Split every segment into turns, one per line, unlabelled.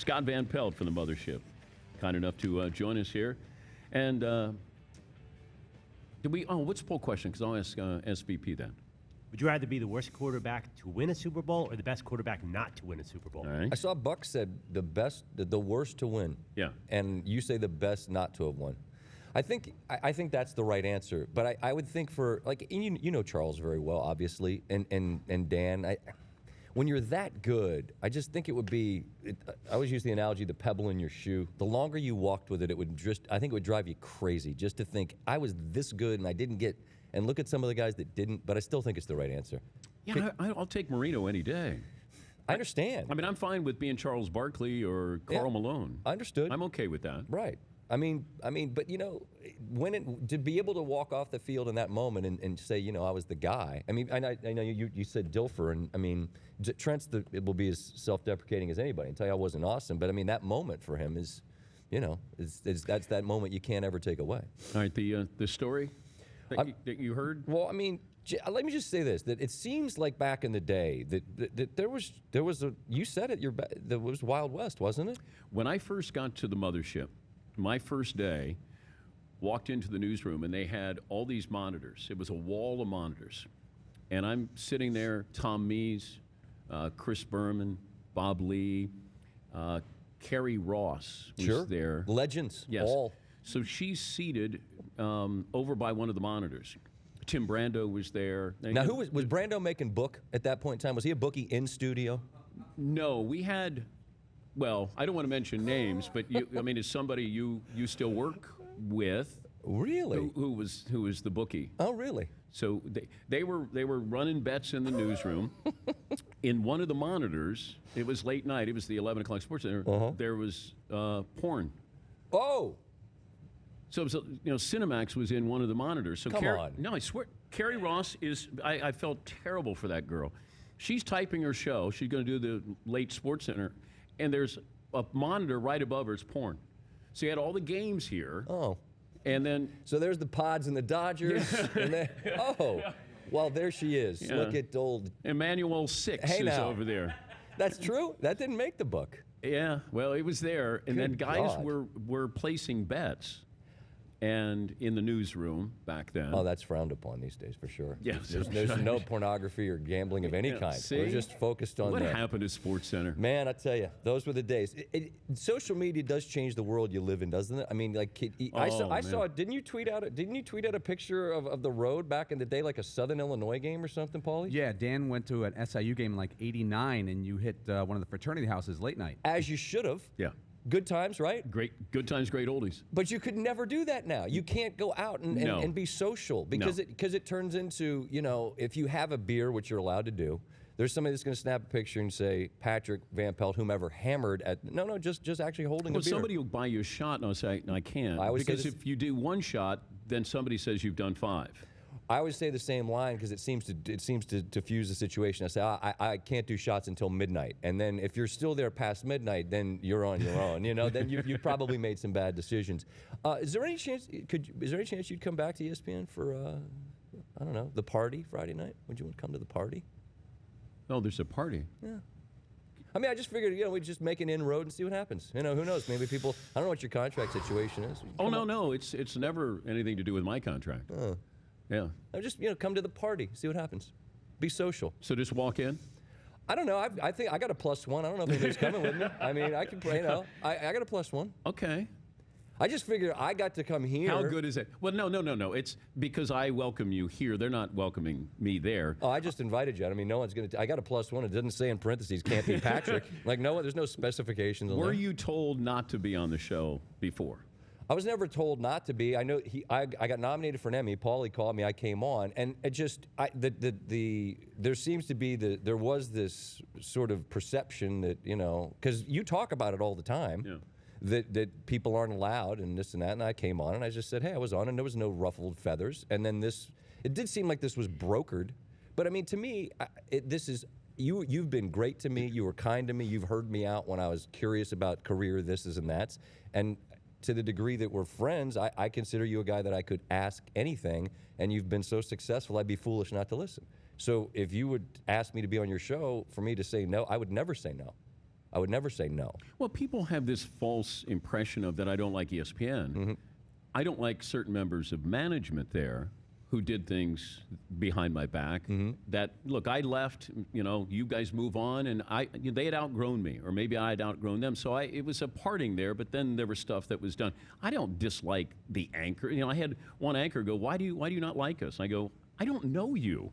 Scott Van Pelt from the Mothership, kind enough to join us here. And what's the poll question? Because I'll ask SVP then.
Would you rather be the worst quarterback to win a Super Bowl or the best quarterback not to win a Super Bowl?
All right.
I saw Buck said the worst to win.
Yeah.
And you say the best not to have won. I think that's the right answer. But I would think for, like, you know Charles very well, obviously, and Dan. When you're that good, I just think it would be, I always use the analogy, the pebble in your shoe. The longer you walked with it, I think it would drive you crazy just to think, I was this good and I didn't get, and look at some of the guys that didn't, but I still think it's the right answer.
Yeah, I'll take Marino any day.
I understand.
I mean, I'm fine with being Charles Barkley or Karl Malone.
Understood.
I'm okay with that.
Right. I mean, but you know, to be able to walk off the field in that moment and say, you know, I was the guy. I mean, I know you said Dilfer, and I mean, Trent's it will be as self-deprecating as anybody and tell you I wasn't awesome. But I mean, that moment for him is, you know, that's that moment you can't ever take away.
All right, the story that you heard.
Well, I mean, let me just say this: that it seems like back in the day that there was a, you said it, there was Wild West, wasn't it?
When I first got to the Mothership, my first day, walked into the newsroom, and they had all these monitors. It was a wall of monitors. And I'm sitting there, Tom Mees, Chris Berman, Bob Lee, Kerry Ross was there.
Legends,
yes.
All.
So she's seated over by one of the monitors. Tim Brando was there.
Now, was Brando making book at that point in time? Was he a bookie in studio?
No, we had... Well, I don't want to mention names, but I mean, is somebody you still work with?
Really?
Who was the bookie?
Oh, really?
So they were running bets in the newsroom. In one of the monitors, it was late night. It was the 11 o'clock Sports Center. There was porn.
Oh.
So it was, Cinemax was in one of the monitors. So
Come on.
No, I swear, Kerry Ross is. I felt terrible for that girl. She's typing her show. She's going to do the late Sports Center. And there's a monitor right above her. It's porn. So you had all the games here.
Oh.
And then...
So there's the Pods and the Dodgers. And then, well, there she is.
Yeah.
Look at old...
Emmanuel Six is over there.
That's true? That didn't make the book.
Yeah, well, it was there. And then guys were placing bets. And in the newsroom back then.
Oh, that's frowned upon these days for sure.
Yes.
There's no pornography or gambling of any kind.
See?
We're just focused on
what happened at Sports Center.
Man, I tell you, those were the days. Social media does change the world you live in, doesn't it? I mean, like I saw. Didn't you tweet out a picture of the road back in the day, like a Southern Illinois game or something, Paulie?
Yeah, Dan went to an SIU game in like '89, and you hit one of the fraternity houses late night.
As you should have.
Yeah.
Good times, right?
Good times, great oldies.
But you could never do that now. You can't go out and be social because it turns into, if you have a beer, which you're allowed to do, there's somebody that's going to snap a picture and say, Patrick Van Pelt, whomever, hammered at, just actually holding a beer.
Somebody will buy you a shot and I'll say, no, I can't. Because if you do one shot, then somebody says you've done 5.
I always say the same line because it seems to diffuse the situation. I say, I can't do shots until midnight. And then if you're still there past midnight, then you're on your own. Then you probably made some bad decisions. Is there any chance you'd come back to ESPN for, I don't know, the party Friday night? Would you want to come to the party?
Oh, there's a party.
Yeah. I mean, I just figured, we'd just make an inroad and see what happens. Who knows? Maybe people, I don't know what your contract situation is.
No. It's never anything to do with my contract. Yeah.
Just, come to the party, see what happens. Be social.
So just walk in?
I don't know. I think I got a +1. I don't know if anybody's coming with me. I mean, I can play, I got a +1.
Okay.
I just figured I got to come here.
How good is it? Well, no. It's because I welcome you here. They're not welcoming me there.
Oh, I just invited you. I mean, no one's going to. I got a +1. It doesn't say in parentheses, can't be Patrick. There's no specifications on that.
Were you told not to be on the show before?
I was never told not to be. I know I got nominated for an Emmy. Paulie called me. I came on, and it just there seems to be there was this sort of perception that because you talk about it all the time.
Yeah.
That people aren't allowed and this and that, and I came on and I just said, hey, I was on and there was no ruffled feathers, and then it did seem like this was brokered, but I mean to me, this is. You've been great to me. You were kind to me. You've heard me out when I was curious about career this and that's, and to the degree that we're friends, I consider you a guy that I could ask anything, and you've been so successful, I'd be foolish not to listen. So if you would ask me to be on your show, for me to say no, I would never say no. I would never say no.
Well, people have this false impression of that I don't like ESPN. I don't like certain members of management there who did things behind my back. That, look, I left, you guys move on, and they had outgrown me, or maybe I had outgrown them. So it was a parting there, but then there was stuff that was done. I don't dislike the anchor. I had one anchor go, why do you not like us? And I go, I don't know you.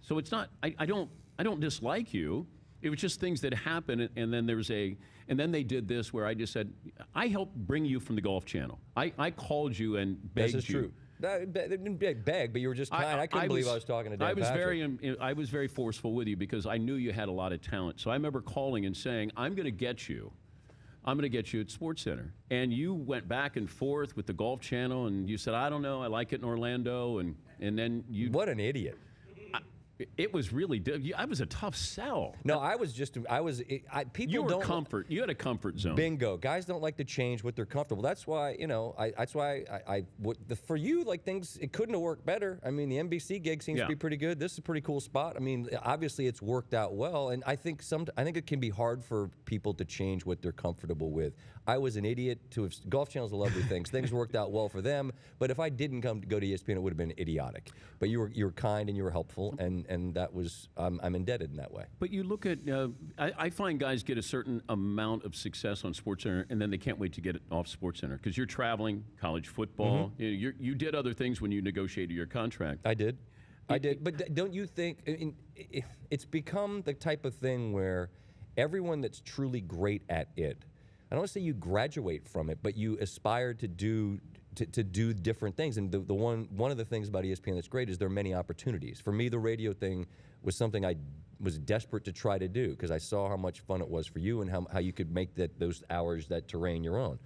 So it's not, I don't dislike you. It was just things that happened, and then and then they did this where I just said, I helped bring you from the Golf Channel. I called you and begged
This is
you.
true. They didn't beg, but you were just kind. I couldn't believe I was talking to Dan Patrick.
I was very forceful with you because I knew you had a lot of talent. So I remember calling and saying, I'm going to get you. I'm going to get you at SportsCenter. And you went back and forth with the Golf Channel, and you said, I don't know, I like it in Orlando. And then you...
What an idiot.
It was really... I was a tough sell.
No, people
You were
don't...
comfort. You had a comfort zone.
Bingo. Guys don't like to change what they're comfortable. That's why, for you, like things, it couldn't have worked better. I mean, the NBC gig seems to be pretty good. This is a pretty cool spot. I mean, obviously it's worked out well, and I think it can be hard for people to change what they're comfortable with. I was an idiot Golf Channel's a lovely thing. Things worked out well for them, but if I didn't go to ESPN, it would have been idiotic. But you were kind and you were helpful, and that was, I'm indebted in that way.
But you look at, I find guys get a certain amount of success on SportsCenter, and then they can't wait to get it off SportsCenter because you're traveling, college football. You did other things when you negotiated your contract.
I did. But don't you think it's become the type of thing where everyone that's truly great at it, I don't want to say you graduate from it, but you aspire to do different things. And one of the things about ESPN that's great is there are many opportunities. For me, the radio thing was something I was desperate to try to do because I saw how much fun it was for you and how you could make those hours, that terrain your own.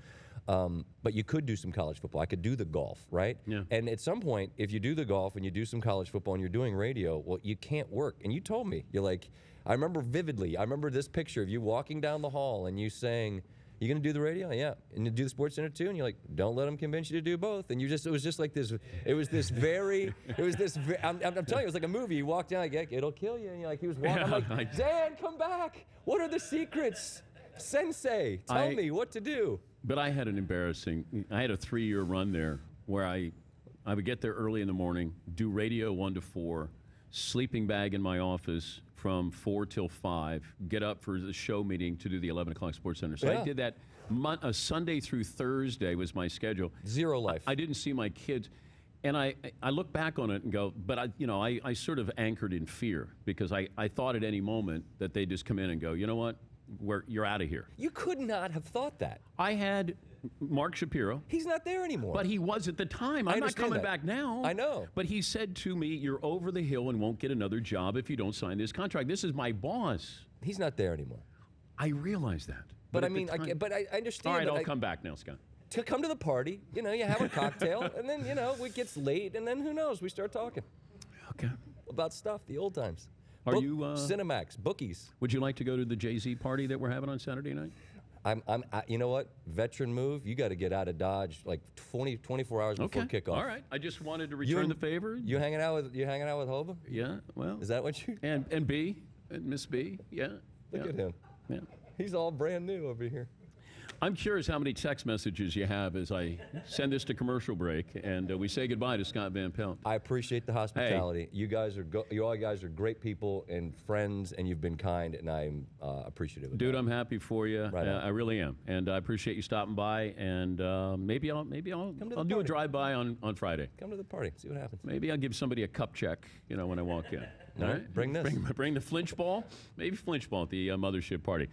But you could do some college football. I could do the golf, right?
Yeah.
And at some point, if you do the golf and you do some college football and you're doing radio, well, you can't work. And you told me, you're like, I remember vividly, I remember this picture of you walking down the hall and you saying, you gonna do the radio? Yeah. And you do the SportsCenter too? And you're like, don't let them convince you to do both. And it was just like this, I'm telling you, it was like a movie. You walk down, like, it'll kill you. And you're like, he was walking, I'm like, Dan, come back. What are the secrets? Sensei, tell me what to do.
But I had a 3-year run there where I would get there early in the morning, do radio 1 to 4, sleeping bag in my office from 4 till 5, get up for the show meeting to do the 11 o'clock SportsCenter. So I did that Sunday through Thursday was my schedule.
Zero life.
I didn't see my kids. And I look back on it and go, but I sort of anchored in fear because I thought at any moment that they'd just come in and go, you know what, you're out of here.
You could not have thought that.
I had Mark Shapiro.
He's not there anymore.
But he was at the time. I'm not coming back now.
I know.
But he said to me, you're over the hill and won't get another job if you don't sign this contract. This is my boss.
He's not there anymore.
I realize that.
But I mean, I understand.
All right, I'll come back now, Scott.
To come to the party, you have a cocktail, and then, it gets late, and then who knows? We start talking.
Okay.
About stuff, the old times.
Are you
Cinemax, bookies?
Would you like to go to the Jay-Z party that we're having on Saturday night?
You know what? Veteran move. You got to get out of Dodge like 24 hours before kickoff.
All right. I just wanted to return the favor.
You hanging out with Hoba?
Yeah. Well.
Is that what you?
And B, and Miss B. Yeah.
Look at him.
Yeah.
He's all brand new over here.
I'm curious how many text messages you have as I send this to commercial break and we say goodbye to Scott Van Pelt.
I appreciate the hospitality. Hey. You all guys are great people and friends, and you've been kind, and I'm appreciative of
Dude,
that.
I'm happy for you.
Right
I really am, and I appreciate you stopping by. And maybe I'll do a drive-by on Friday.
Come to the party, see what happens.
Maybe I'll give somebody a cup check, when I walk in.
All right, bring this.
Bring the flinch ball. Maybe flinch ball at the mothership party.